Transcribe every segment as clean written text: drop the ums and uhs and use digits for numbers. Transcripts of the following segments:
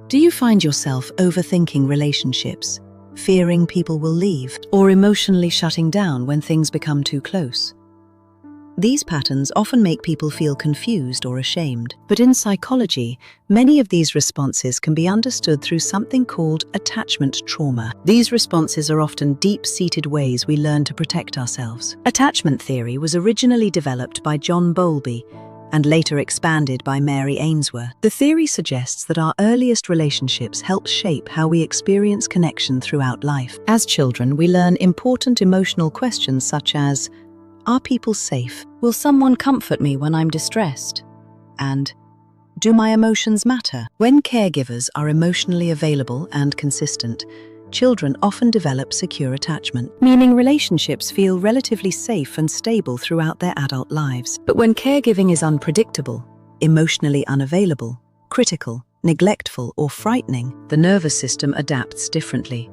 Do you find yourself overthinking relationships, fearing people will leave, or emotionally shutting down when things become too close? These patterns often make people feel confused or ashamed. But in psychology, many of these responses can be understood through something called attachment trauma. These responses are often deep-seated ways we learn to protect ourselves. Attachment theory was originally developed by John Bowlby and later expanded by Mary Ainsworth. The theory suggests that our earliest relationships help shape how we experience connection throughout life. As children, we learn important emotional questions such as, are people safe? Will someone comfort me when I'm distressed? And, do my emotions matter? When caregivers are emotionally available and consistent, children often develop secure attachment, meaning relationships feel relatively safe and stable throughout their adult lives. But when caregiving is unpredictable, emotionally unavailable, critical, neglectful, or frightening, the nervous system adapts differently.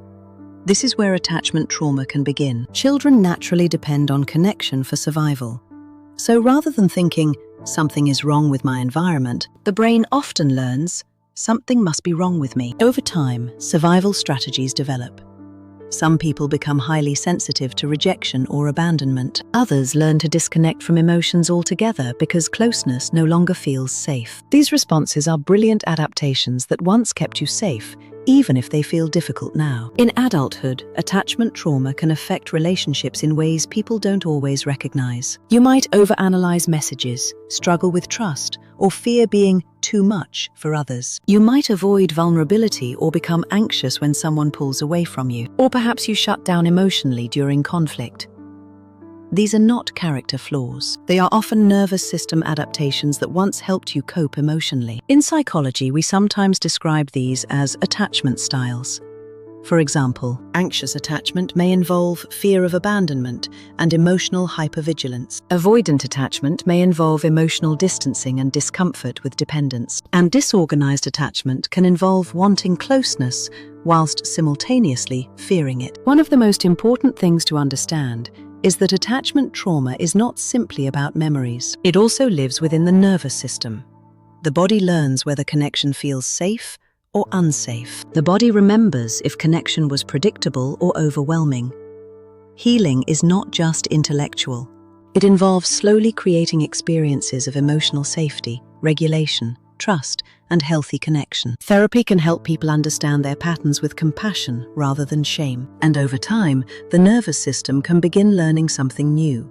This is where attachment trauma can begin. Children naturally depend on connection for survival. So rather than thinking, something is wrong with my environment, the brain often learns, something must be wrong with me. Over time, survival strategies develop. Some people become highly sensitive to rejection or abandonment. Others learn to disconnect from emotions altogether because closeness no longer feels safe. These responses are brilliant adaptations that once kept you safe, even if they feel difficult now. In adulthood, attachment trauma can affect relationships in ways people don't always recognize. You might overanalyze messages, struggle with trust, or fear being too much for others. You might avoid vulnerability or become anxious when someone pulls away from you. Or perhaps you shut down emotionally during conflict. These are not character flaws. They are often nervous system adaptations that once helped you cope emotionally. In psychology, we sometimes describe these as attachment styles. For example, anxious attachment may involve fear of abandonment and emotional hypervigilance. Avoidant attachment may involve emotional distancing and discomfort with dependence. And disorganized attachment can involve wanting closeness whilst simultaneously fearing it. One of the most important things to understand is that attachment trauma is not simply about memories. It also lives within the nervous system. The body learns whether connection feels safe or unsafe. The body remembers if connection was predictable or overwhelming. Healing is not just intellectual. It involves slowly creating experiences of emotional safety, regulation, trust, and healthy connection. Therapy can help people understand their patterns with compassion rather than shame. And over time, the nervous system can begin learning something new.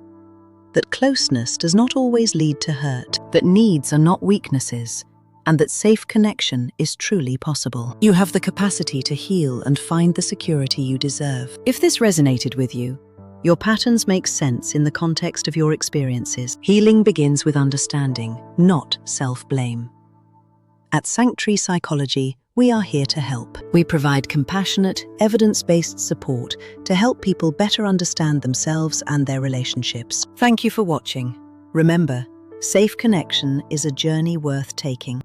That closeness does not always lead to hurt, that needs are not weaknesses, and that safe connection is truly possible. You have the capacity to heal and find the security you deserve. If this resonated with you, your patterns make sense in the context of your experiences. Healing begins with understanding, not self-blame. At Sanctree Psychology, we are here to help. We provide compassionate, evidence-based support to help people better understand themselves and their relationships. Thank you for watching. Remember, safe connection is a journey worth taking.